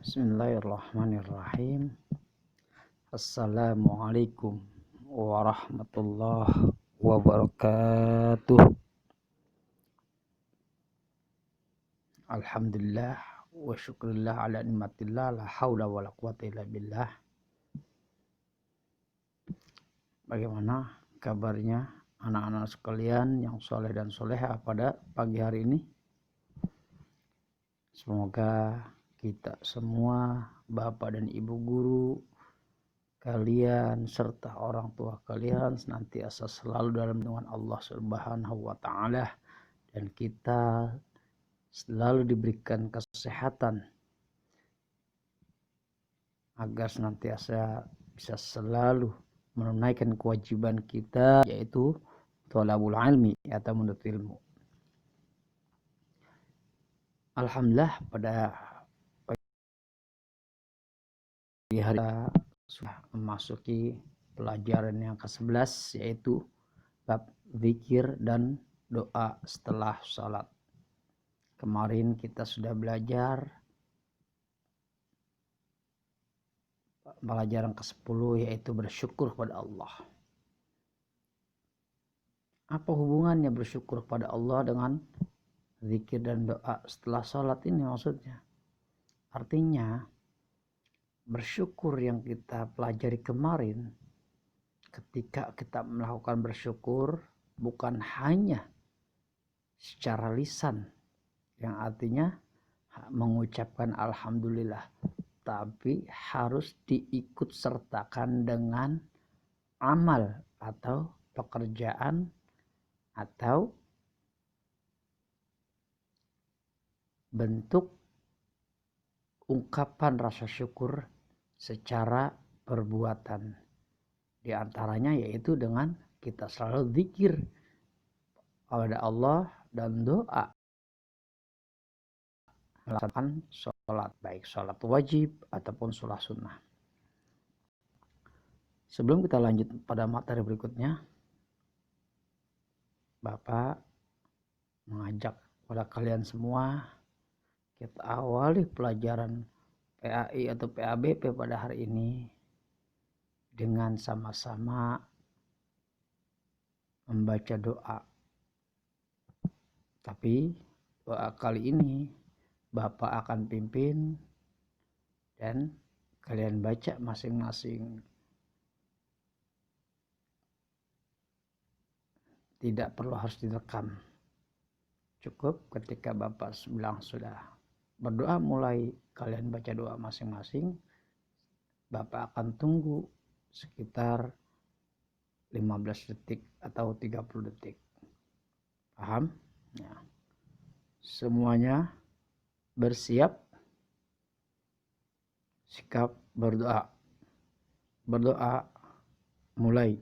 Bismillahirrahmanirrahim. Assalamualaikum warahmatullahi wabarakatuh. Alhamdulillah wa syukurillah ala nikmatillah la haula wa la quwata illa billah. Bagaimana kabarnya anak-anak sekalian yang soleh dan soleha pada pagi hari ini? Semoga kita semua, bapak dan ibu guru kalian serta orang tua kalian senantiasa selalu dalam lindungan Allah Subhanahu wa taala, dan kita selalu diberikan kesehatan agar senantiasa bisa selalu menunaikan kewajiban kita, yaitu thalabul ilmi atau menuntut ilmu. Alhamdulillah pada pagi hari kita sudah memasuki pelajaran yang ke-11, yaitu bab zikir dan doa setelah sholat. Kemarin kita sudah belajar pelajaran ke-10, yaitu bersyukur kepada Allah. Apa hubungannya bersyukur kepada Allah dengan zikir dan doa setelah sholat ini maksudnya? Artinya bersyukur yang kita pelajari kemarin, ketika kita melakukan bersyukur bukan hanya secara lisan yang artinya mengucapkan alhamdulillah, tapi harus diikut sertakan dengan amal atau pekerjaan atau bentuk ungkapan rasa syukur secara perbuatan. Di antaranya yaitu dengan kita selalu zikir kepada Allah dan doa melaksanakan sholat, baik sholat wajib ataupun sholat sunnah. Sebelum kita lanjut pada materi berikutnya, Bapak mengajak kepada kalian semua kita awali pelajaran PAI atau PABP pada hari ini dengan sama-sama membaca doa. Tapi doa kali ini Bapak akan pimpin dan kalian baca masing-masing. Tidak perlu harus direkam. Cukup ketika Bapak bilang sudah berdoa, mulai kalian baca doa masing-masing. Bapak akan tunggu sekitar 15 detik atau 30 detik. Paham? Ya. Semuanya bersiap, sikap berdoa. Berdoa mulai.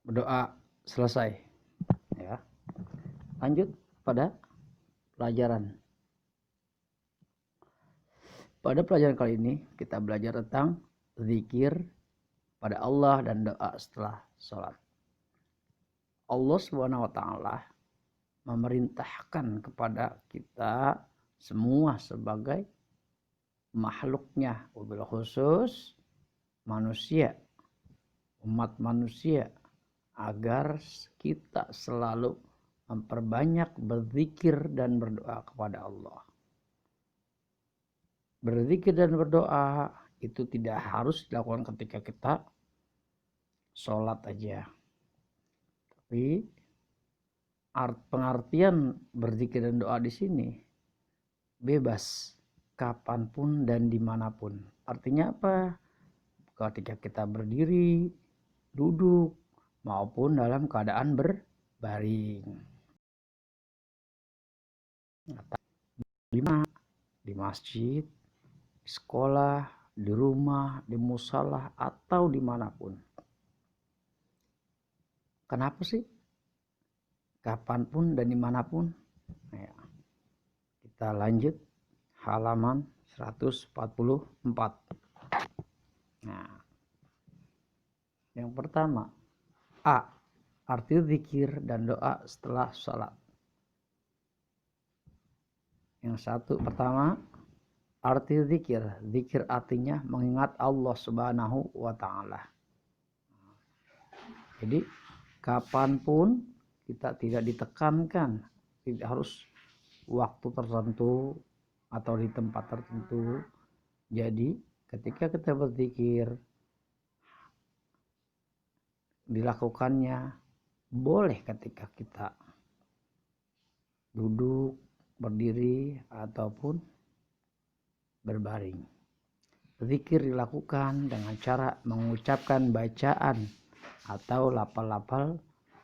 Berdoa selesai. Ya. Lanjut pada pelajaran. Pada pelajaran kali ini kita belajar tentang zikir pada Allah dan doa setelah sholat. Allah Subhanahu wa taala memerintahkan kepada kita semua sebagai makhluknya, wabil khusus manusia, umat manusia, agar kita selalu memperbanyak berzikir dan berdoa kepada Allah. Berzikir dan berdoa itu tidak harus dilakukan ketika kita sholat aja. Tapi pengertian berzikir dan doa di sini bebas kapanpun dan dimanapun. Artinya apa? Ketika kita berdiri, duduk, maupun dalam keadaan berbaring. Di mana? Di masjid, di sekolah, di rumah, di musalah, atau dimanapun. Kenapa sih? Kapanpun dan dimanapun. Ya. Kita lanjut halaman 144. Nah, Yang pertama, A. Arti zikir dan doa setelah sholat. Yang satu pertama, arti zikir. Zikir artinya mengingat Allah Subhanahu wa ta'ala. Jadi kapanpun kita tidak ditekankan, tidak harus waktu tertentu atau di tempat tertentu. Jadi ketika kita berzikir, dilakukannya boleh ketika kita duduk, berdiri, ataupun berbaring. Zikir dilakukan dengan cara mengucapkan bacaan atau lafal-lafal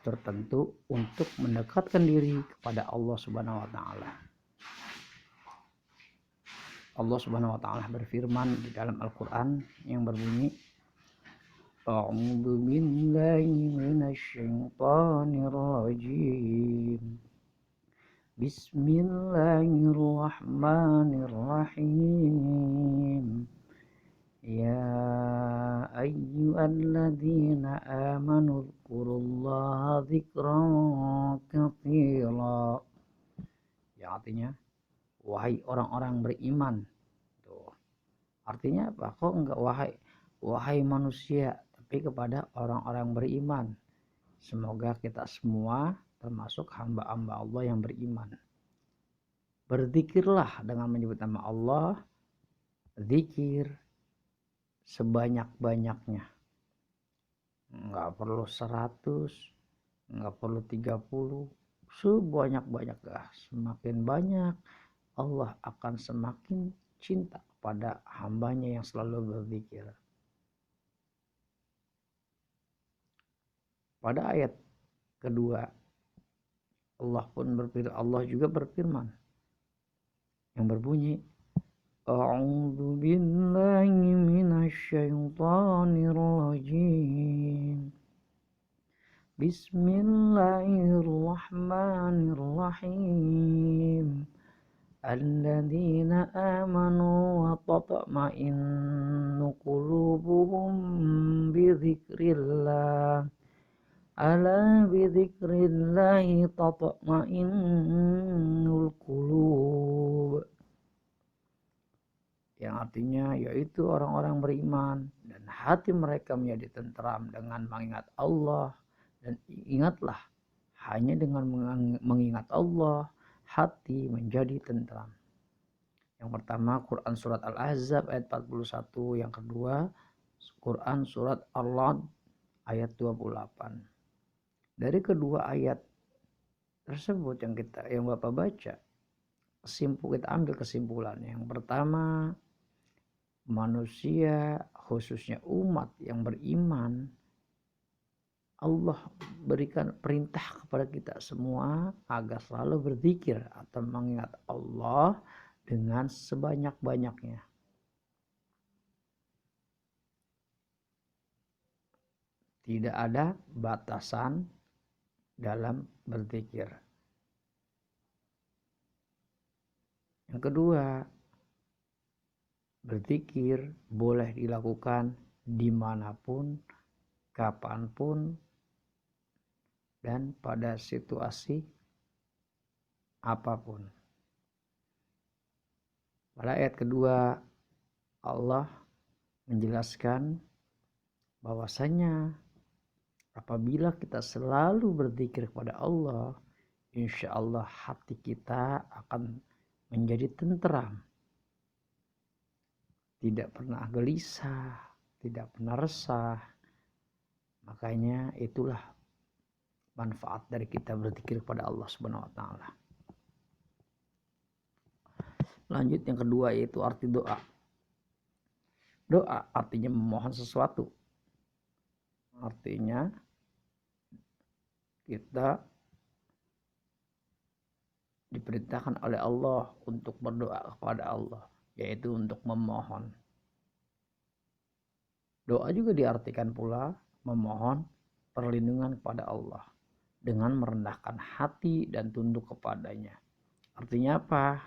tertentu untuk mendekatkan diri kepada Allah Subhanahu wa ta'ala. Allah Subhanahu wa ta'ala berfirman di dalam Al-Qur'an yang berbunyi, A'udzu billahi minasyaitonir rajim. Bismillahirrahmanirrahim. Ya ayyuhalladzina amanu dzkurullaha dzikran katsira. Ya, artinya wahai orang-orang beriman. Tuh. Artinya apa? Kok enggak wahai manusia, tapi kepada orang-orang beriman. Semoga kita semua termasuk hamba-hamba Allah yang beriman. Berzikirlah dengan menyebut nama Allah. Zikir sebanyak-banyaknya. Enggak perlu 100, enggak perlu 30, sebanyak-banyaknya. Semakin banyak, Allah akan semakin cinta pada hambanya yang selalu berzikir. Pada ayat kedua, Allah juga berfirman yang berbunyi, A'udzu billahi minasyaitonir rajim. Bismillahirrahmanirrahim. Alladzina amanu wa tatma'innu qulubuhum bidzikrillah. Ala bidzikrillahi tatma'innul qulub. Yang artinya yaitu orang-orang beriman dan hati mereka menjadi tentram dengan mengingat Allah. Dan ingatlah, hanya dengan mengingat Allah, hati menjadi tentram. Yang pertama Quran surat Al-Ahzab ayat 41. Yang kedua Quran surat Ar-Ra'd ayat 28. Dari kedua ayat tersebut yang Bapak baca, kita ambil kesimpulan. Yang pertama, manusia khususnya umat yang beriman, Allah berikan perintah kepada kita semua agar selalu berzikir atau mengingat Allah dengan sebanyak-banyaknya. Tidak ada batasan dalam berzikir. Yang kedua, berzikir boleh dilakukan dimanapun, kapanpun, dan pada situasi apapun. Pada ayat kedua, Allah menjelaskan bahwasanya apabila kita selalu berzikir kepada Allah, insya Allah hati kita akan menjadi tenteram. Tidak pernah gelisah, tidak pernah resah. Makanya itulah manfaat dari kita berzikir kepada Allah Subhanahu wa ta'ala. Lanjut yang kedua yaitu arti doa. Doa artinya memohon sesuatu. Artinya kita diperintahkan oleh Allah untuk berdoa kepada Allah, yaitu untuk memohon. Doa juga diartikan pula memohon perlindungan kepada Allah dengan merendahkan hati dan tunduk kepadanya. Artinya apa?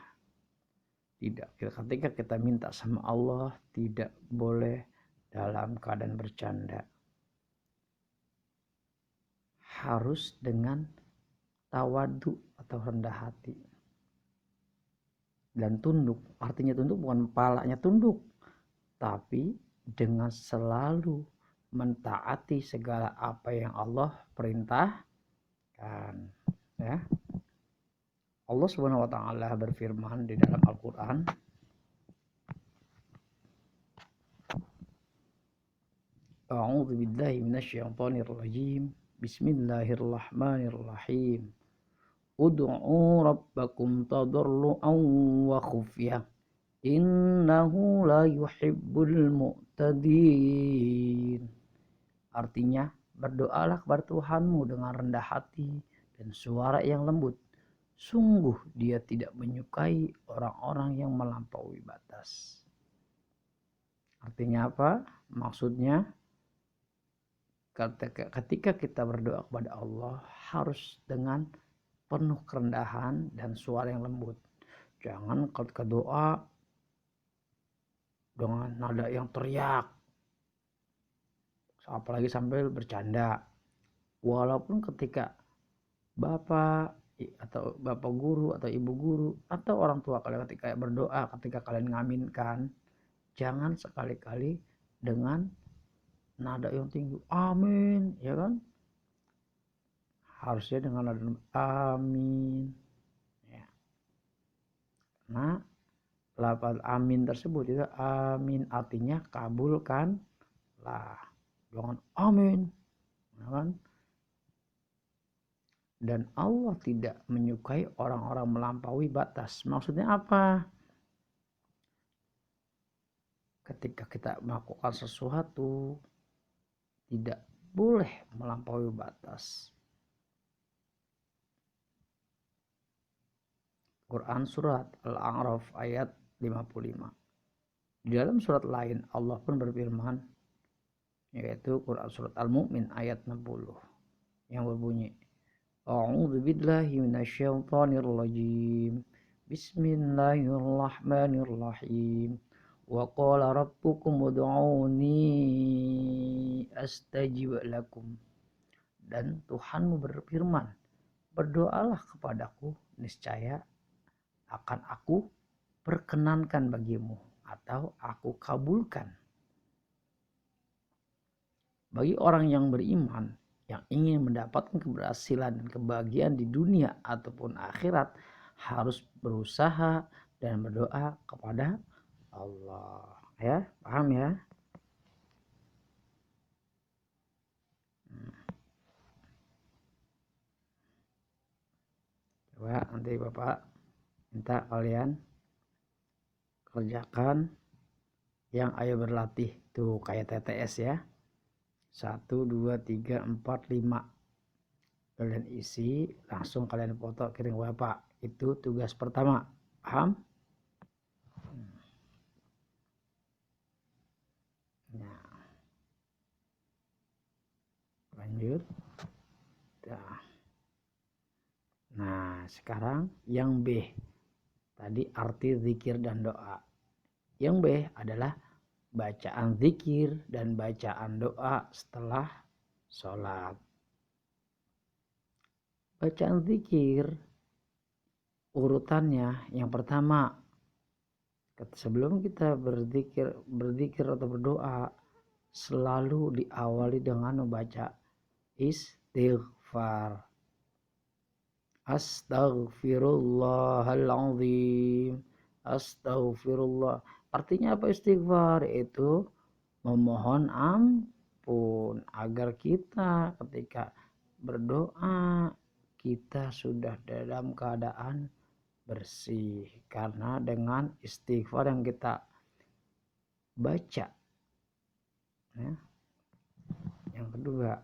Ketika kita minta sama Allah, tidak boleh dalam keadaan bercanda. harus dengan tawadu atau rendah hati dan tunduk. Artinya tunduk bukan kepalanya tunduk, tapi dengan selalu mentaati segala apa yang Allah perintahkan, ya. Allah Subhanahu wa taala berfirman di dalam Al-Qur'an, A'udzu billahi minasyaitonir rajim. Bismillahirrahmanirrahim. Ud'u rabbakum tadarruan wa khufyah. Innahu la yuhibbul mu'tadin. Artinya, berdoalah kepada Tuhanmu dengan rendah hati dan suara yang lembut. Sungguh dia tidak menyukai orang-orang yang melampaui batas. Artinya apa? Maksudnya, ketika kita berdoa kepada Allah harus dengan penuh kerendahan dan suara yang lembut. Jangan ketika doa dengan nada yang teriak, apalagi sambil bercanda. Walaupun ketika bapak atau bapak guru atau ibu guru atau orang tua kalian ketika berdoa, ketika kalian ngaminkan, jangan sekali-kali dengan nada yang tinggi, amin, ya kan? Harusnya dengan nada amin, ya. Nah, lafaz amin tersebut itu amin artinya kabulkan lah, jangan amin, ya kan? Dan Allah tidak menyukai orang-orang melampaui batas. Maksudnya apa? Ketika kita melakukan sesuatu tidak boleh melampaui batas. Quran surat Al-A'raf ayat 55. Di dalam surat lain Allah pun berfirman, yaitu Quran surat Al-Mu'min ayat 60 yang berbunyi, A'udzu billahi minasyaitonir rajim. Bismillahirrahmanirrahim. Wa qala rabbukum ud'uni astajib lakum. Dan Tuhanmu berfirman, berdoalah kepadaku, niscaya akan aku perkenankan bagimu atau aku kabulkan. Bagi orang yang beriman yang ingin mendapatkan keberhasilan dan kebahagiaan di dunia ataupun akhirat harus berusaha dan berdoa kepada Allah. Ya, paham ya? Coba nanti Bapak minta kalian kerjakan yang ayo berlatih tuh kayak TTS ya. 1, 2, 3, 4, 5 kalian isi, langsung kalian foto kirim ke Bapak. Itu tugas pertama. Paham? Nah, lanjut. Nah, sekarang yang B. Tadi arti zikir dan doa. Yang B adalah bacaan zikir dan bacaan doa setelah sholat. Bacaan zikir urutannya yang pertama, sebelum kita berzikir atau berdoa, selalu diawali dengan membaca istighfar. Astaghfirullahaladzim. Astaghfirullah. Artinya apa istighfar? Itu memohon ampun agar kita ketika berdoa kita sudah dalam keadaan bersih, karena dengan istighfar yang kita baca ya. Yang kedua,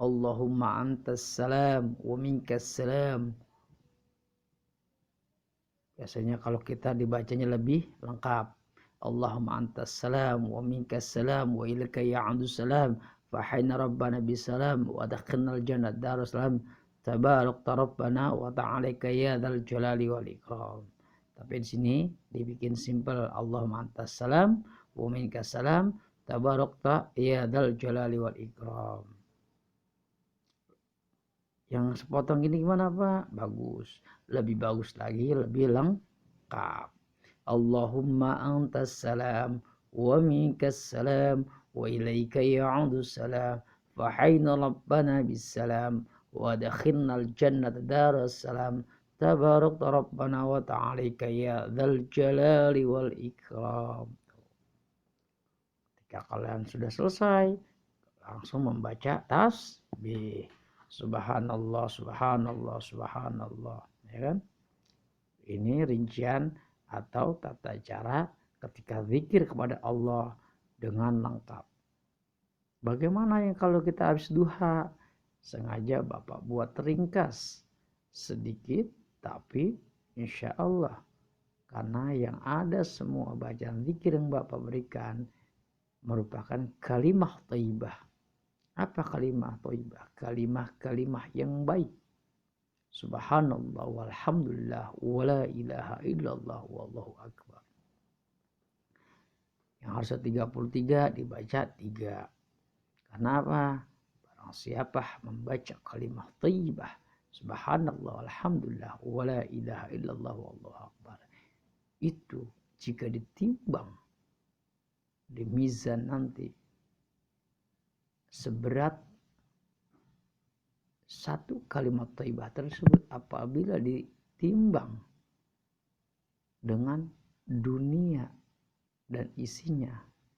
Allahumma antas salam wa minkas salam. Biasanya kalau kita dibacanya lebih lengkap, Allahumma antas salam wa minkas salam wa ilaika ya'udus salam fa hayna rabbana bisalam wa adkhilnal jannata darussalam tabarakta rabbana wa ta'alaika ya dzal jalali wal ikram. Tapi di sini dibikin simpel, Allahumma antas salam wa minkas salam tabarakta ya dzal jalali wal ikram. Yang sepotong ini gimana Pak? Bagus. Lebih bagus lagi, lebih lengkap. Allahumma antas salam wa minkas salam wa ilaika ya'udus salam. Fahayna rabbana bis salam wa dakhilna al-jannata daras salam. Tabarakta rabbana wa ta'alika ya dzal jalali wal ikram. Ketika kalian sudah selesai, langsung membaca tasbih. Subhanallah, subhanallah, subhanallah. Ya kan? Ini rincian atau tata cara ketika zikir kepada Allah dengan lengkap. Bagaimana yang kalau kita habis duha? Sengaja Bapak buat ringkas sedikit, tapi insya Allah. Karena yang ada semua bacaan zikir yang Bapak berikan merupakan kalimah thayyibah. Apa kalimah thayyibah? Kalimah-kalimah yang baik. Subhanallah walhamdulillah wala ilaha illallah wallahu akbar. Yang harusnya 33 dibaca 3. Karena apa? Barang siapa membaca kalimah thayyibah subhanallah walhamdulillah wala ilaha illallah wallahu akbar, itu jika ditimbang di mizan nanti seberat satu kalimat thayyibah tersebut apabila ditimbang dengan dunia dan isinya,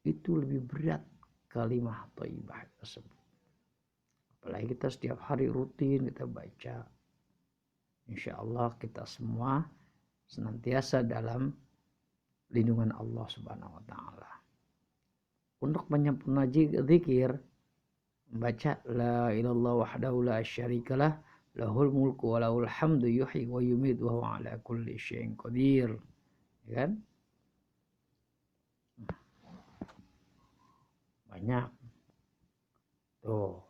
itu lebih berat kalimat thayyibah tersebut. Apalagi kita setiap hari rutin kita baca, insya Allah kita semua senantiasa dalam lindungan Allah Subhanahu wa Ta'ala. Untuk menyempurna zikir, baca la ilallah wahdahu la syarikalah lahul mulku wa lahul hamdu yuhyi wa yumiit wa huwa ala kulli syai'in qadir. Ya kan? Banyak tuh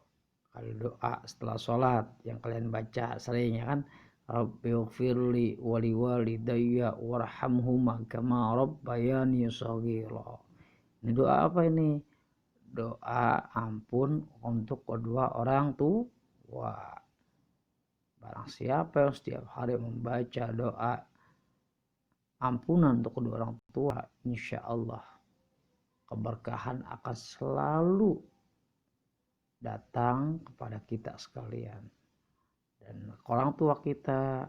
kalau doa setelah sholat yang kalian baca sering, ya kan? Rabbighfirli wa liwalidayya warhamhuma kama rabbayani shaghira. Ini doa apa ini? Doa ampun untuk kedua orang tua. Barang siapa yang setiap hari membaca doa ampunan untuk kedua orang tua, insya Allah keberkahan akan selalu datang kepada kita sekalian. Dan orang tua kita,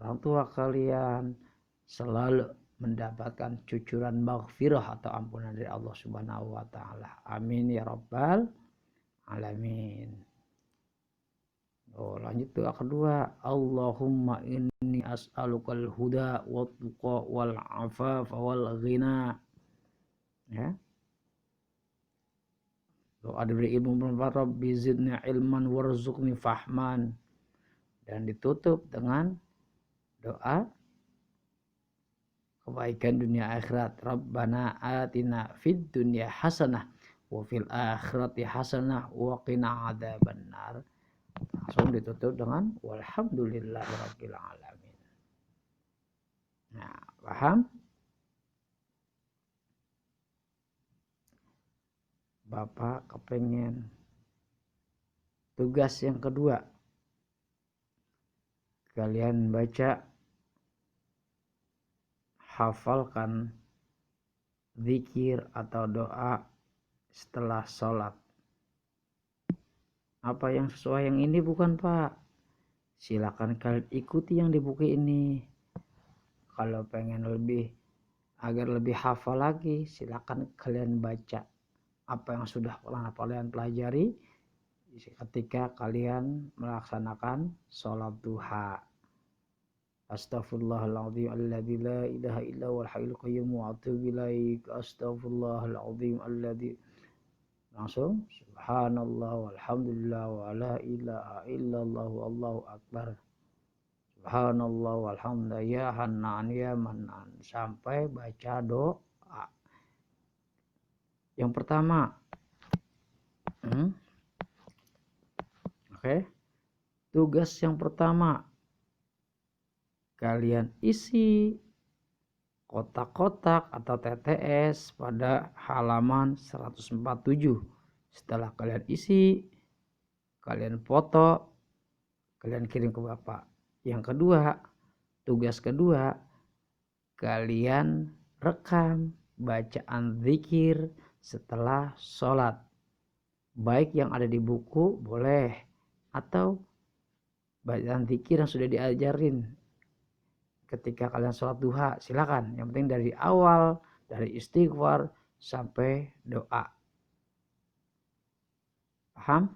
orang tua kalian selalu mendapatkan cucuran maghfirah atau ampunan dari Allah Subhanahu wa Ta'ala. Amin ya rabbal alamin. Lanjut doa kedua, Allahumma inni as'alukal huda wat tuqa wal afafa wal ghina. Ya. Doa dari ilmu bermanfaat, Rabbi zidni ilman warzuqni fahman. Dan ditutup dengan doa kebaikan dunia akhirat. Rabbana atina fid dunya hasanah wa fil akhirati hasanah wa qina adzabannar. Langsung ditutup dengan walhamdulillahirabbil alamin. Nah, paham? Bapak kepengen tugas yang kedua, kalian baca, hafalkan zikir atau doa setelah sholat. Apa yang sesuai yang ini bukan Pak? Silakan kalian ikuti yang di buku ini. Kalau pengen agar lebih hafal lagi, silakan kalian baca apa yang sudah kalian pelajari ketika kalian melaksanakan sholat duha. Astaghfirullahaladzim alladzi la ilaha illa huwal hayyul qayyum wa atubu ilaik. Astaghfirullahaladzim alladzi, langsung subhanallah walhamdulillah wa la ilaha illallah wallahu akbar. Subhanallah walhamdulillah ya Hannan ya Mannan sampai baca doa. Yang pertama, oke. Tugas yang pertama, kalian isi kotak-kotak atau TTS pada halaman 147. Setelah kalian isi, kalian foto, kalian kirim ke Bapak. Yang kedua, tugas kedua, kalian rekam bacaan zikir setelah sholat. Baik yang ada di buku boleh, atau bacaan zikir yang sudah diajarin ketika kalian sholat duha, silakan. Yang penting dari awal, dari istighfar sampai doa. Paham?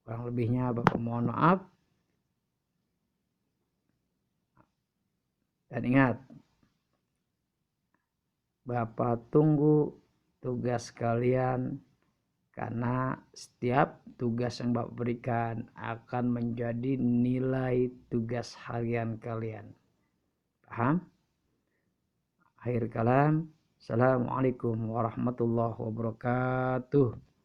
Kurang lebihnya Bapak mohon maaf. Dan ingat, Bapak tunggu tugas kalian, karena setiap tugas yang Bapak berikan akan menjadi nilai tugas harian kalian. Paham? Akhir kalam. Assalamualaikum warahmatullahi wabarakatuh.